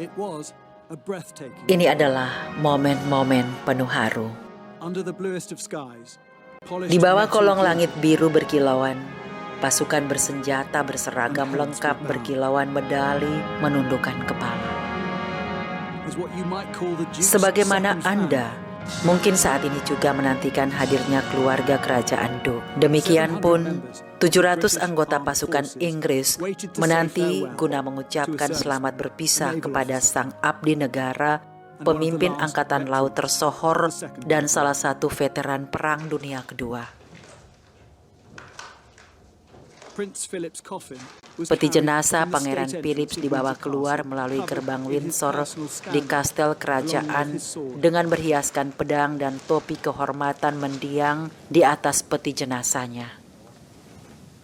It was a breathtaking Ini adalah momen-momen penuh haru. under the bluest of skies. Polished Di bawah metal kolong glinted langit biru berkilauan, pasukan bersenjata berseragam lengkap berkilauan medali menundukkan kepala. as what you might call the Duke's Sebagaimana second Anda family. mungkin saat ini juga menantikan hadirnya keluarga kerajaan Duke. Demikian pun 700 anggota pasukan Inggris menanti guna mengucapkan selamat berpisah kepada sang abdi negara, pemimpin angkatan laut tersohor dan salah satu veteran Perang Dunia Kedua. Prince Philip's coffin was Peti carried jenazah from the Pangeran state Philips entrance to dibawa Windsor keluar Castle, melalui covered gerbang in his Windsor personal di standard, kastel along kerajaan with his sword. dengan berhiaskan pedang dan topi kehormatan mendiang di atas peti jenazahnya.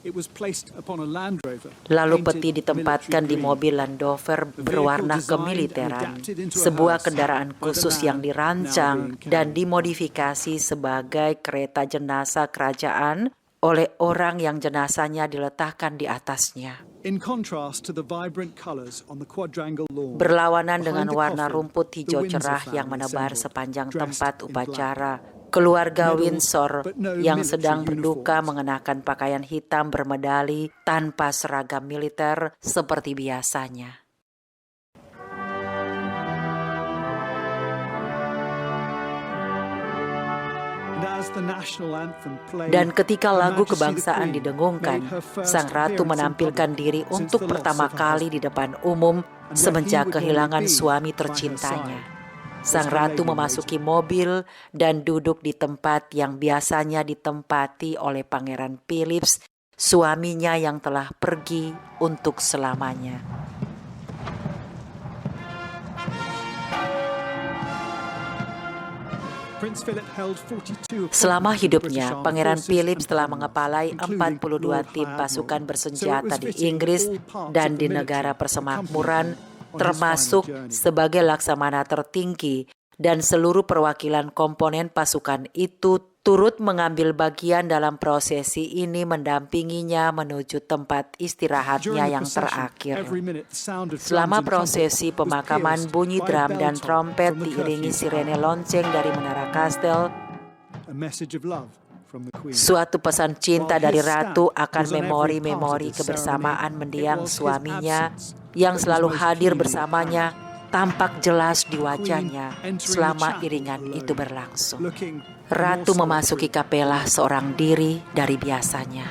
It was placed upon a Land Rover, Lalu painted peti ditempatkan di military green. mobil Land Rover berwarna kemiliteran, sebuah kendaraan khusus yang dirancang dan dimodifikasi sebagai kereta jenazah kerajaan oleh orang yang jenazahnya diletakkan di atasnya. In contrast to the vibrant colours on the quadrangle lawn, Berlawanan behind dengan the warna coffin, rumput the hijau Windsor cerah yang family menebar assembled, sepanjang dressed tempat in upacara. Keluarga Medals, Windsor but no yang military sedang berduka uniforms. mengenakan pakaian hitam bermedali tanpa seragam militer seperti biasanya. And as the national anthem played, Dan ketika Her lagu Majesty the kebangsaan Queen didengungkan, made her first sang ratu appearance in menampilkan public diri since untuk the loss pertama of her kali husband. di depan umum And where he semenjak would kehilangan normally be suami by her tercintanya. side Sang was her ratu lady memasuki waiting. mobil dan duduk di tempat yang biasanya ditempati oleh Pangeran Philips, suaminya yang telah pergi untuk selamanya. Prince Philip held 42 Selama appointments in the British hidupnya, Armed Pangeran Forces Philips and telah Commonwealth, mengepalai including 42 Lord tim High pasukan Admiral. bersenjata So it di was fitting Inggris that all parts dan of the di military negara accompanied persemakmuran, him on his termasuk final journey. sebagai laksamana tertinggi, dan seluruh perwakilan komponen pasukan itu turut mengambil bagian dalam prosesi ini mendampinginya menuju tempat istirahatnya During the yang procession, terakhir. every minute the sound of drums Selama and trumpets prosesi was pemakaman, pierced bunyi by a drum bell dan toll trompet from the diiringi curfew sirene tower. lonceng dari menara kastel. A message of love from the Queen. Suatu pesan cinta While dari his ratu stamp akan was on every memori-memori part of the kebersamaan ceremony, mendiang it was his suaminya absence yang that was selalu most hadir keenly bersamanya tampak jelas di wajahnya entering the selama chapel iringan alone, itu berlangsung. looking Ratu more memasuki sorrowful. kapela seorang diri dari biasanya.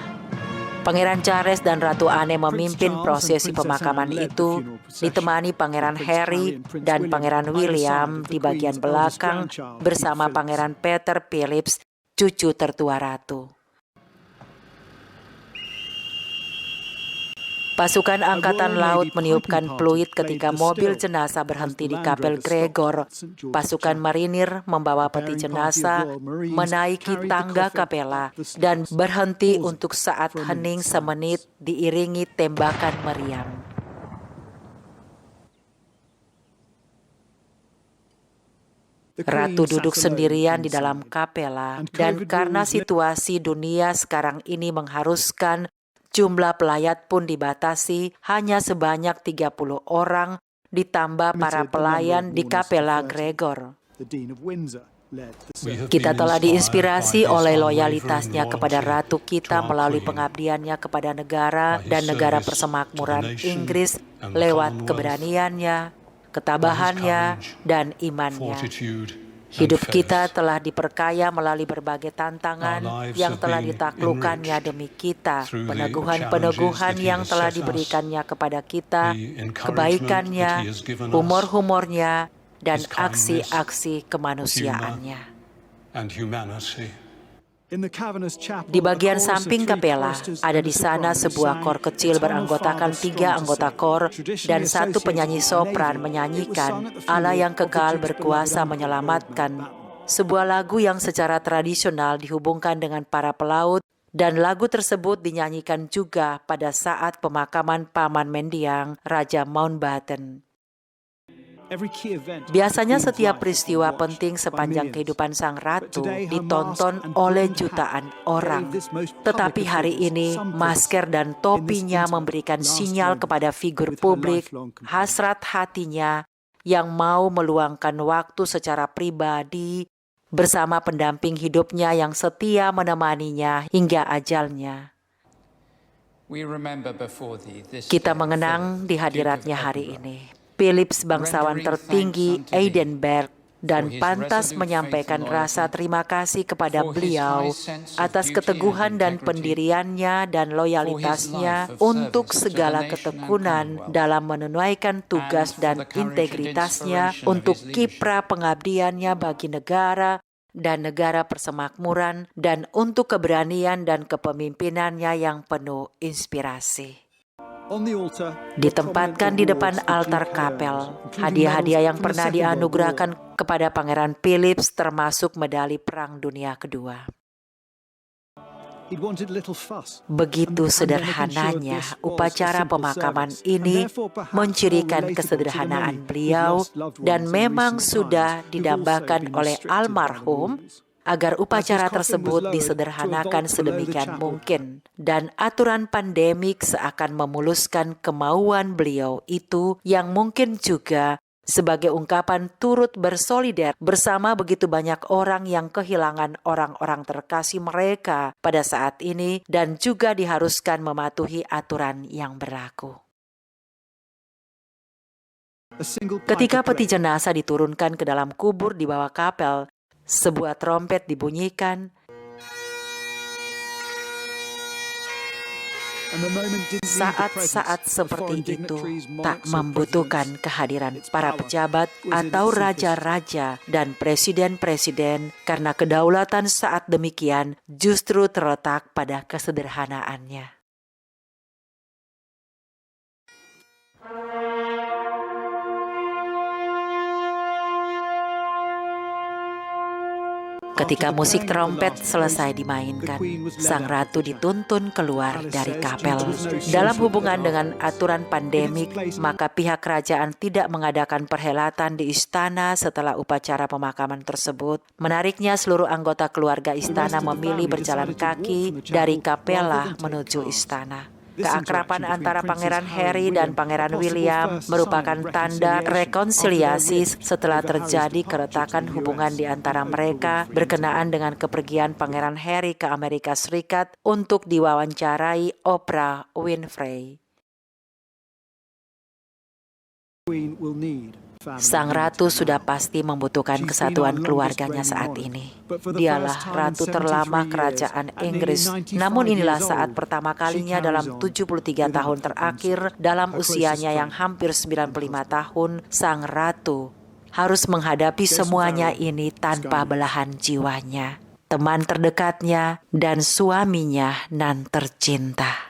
Pangeran Charles dan Ratu Anne memimpin Charles prosesi and Princess pemakaman Anne led the itu, funeral procession, ditemani Pangeran with Prince Harry Harry and Prince dan William Pangeran either William side of the di bagian Queen's eldest belakang grandchild, bersama Pete Phillips. Pangeran Peter Phillips, cucu tertua ratu. Pasukan Angkatan Laut meniupkan peluit ketika mobil jenazah berhenti di Kapel Gregor. Pasukan marinir membawa peti jenazah menaiki tangga kapela dan berhenti untuk saat hening semenit diiringi tembakan meriam. Ratu duduk sendirian di dalam kapela dan karena situasi dunia sekarang ini mengharuskan jumlah pelayat pun dibatasi hanya sebanyak 30 orang ditambah para pelayan di Kapela Gregor. Kita telah diinspirasi oleh loyalitasnya kepada ratu kita melalui pengabdiannya kepada negara dan negara persemakmuran Inggris lewat keberaniannya, ketabahannya, dan imannya. Hidup kita telah diperkaya melalui berbagai tantangan yang telah ditaklukkannya demi kita, peneguhan-peneguhan yang telah diberikannya kepada kita, kebaikannya, humor-humornya, dan aksi-aksi kemanusiaannya. Di bagian samping kapela, ada di sana sebuah kor kecil beranggotakan 3 anggota kor dan 1 penyanyi sopran menyanyikan Allah yang kekal berkuasa menyelamatkan, sebuah lagu yang secara tradisional dihubungkan dengan para pelaut, dan lagu tersebut dinyanyikan juga pada saat pemakaman Paman Mendiang, Raja Mountbatten. Biasanya setiap peristiwa penting sepanjang kehidupan sang ratu ditonton oleh jutaan orang. Tetapi hari ini, masker dan topinya memberikan sinyal kepada figur publik hasrat hatinya yang mau meluangkan waktu secara pribadi bersama pendamping hidupnya yang setia menemaninya hingga ajalnya. Kita mengenang di hadiratnya hari ini Philips, bangsawan tertinggi Edinburgh, dan pantas menyampaikan rasa terima kasih kepada beliau atas keteguhan dan pendiriannya dan loyalitasnya untuk segala ketekunan dalam menunaikan tugas dan integritasnya untuk kiprah pengabdiannya bagi negara dan negara persemakmuran, dan untuk keberanian dan kepemimpinannya yang penuh inspirasi. Ditempatkan di depan altar kapel, hadiah-hadiah yang pernah dianugerahkan kepada Pangeran Philips termasuk medali Perang Dunia Kedua. Begitu sederhananya upacara pemakaman ini mencirikan kesederhanaan beliau dan memang sudah didambakan oleh almarhum agar upacara tersebut disederhanakan sedemikian mungkin, dan aturan pandemik seakan memuluskan kemauan beliau itu yang mungkin juga sebagai ungkapan turut bersolidar bersama begitu banyak orang yang kehilangan orang-orang terkasih mereka pada saat ini dan juga diharuskan mematuhi aturan yang berlaku. Ketika peti jenazah diturunkan ke dalam kubur di bawah kapel, sebuah trompet dibunyikan. Saat-saat seperti itu tak membutuhkan kehadiran para pejabat atau raja-raja dan presiden-presiden, karena kedaulatan saat demikian justru terletak pada kesederhanaannya. Ketika musik trompet selesai dimainkan, sang ratu dituntun keluar dari kapel. Dalam hubungan dengan aturan pandemik, maka pihak kerajaan tidak mengadakan perhelatan di istana setelah upacara pemakaman tersebut. Menariknya, seluruh anggota keluarga istana memilih berjalan kaki dari kapela menuju istana. Keakraban antara Pangeran Harry dan Pangeran William merupakan tanda rekonsiliasi setelah terjadi keretakan hubungan di antara mereka berkenaan dengan kepergian Pangeran Harry ke Amerika Serikat untuk diwawancarai Oprah Winfrey. Sang ratu sudah pasti membutuhkan kesatuan keluarganya saat ini. Dialah ratu terlama kerajaan Inggris. Namun inilah saat pertama kalinya dalam 73 tahun terakhir dalam usianya yang hampir 95 tahun, sang ratu harus menghadapi semuanya ini tanpa belahan jiwanya, teman terdekatnya, dan suaminya nan tercinta.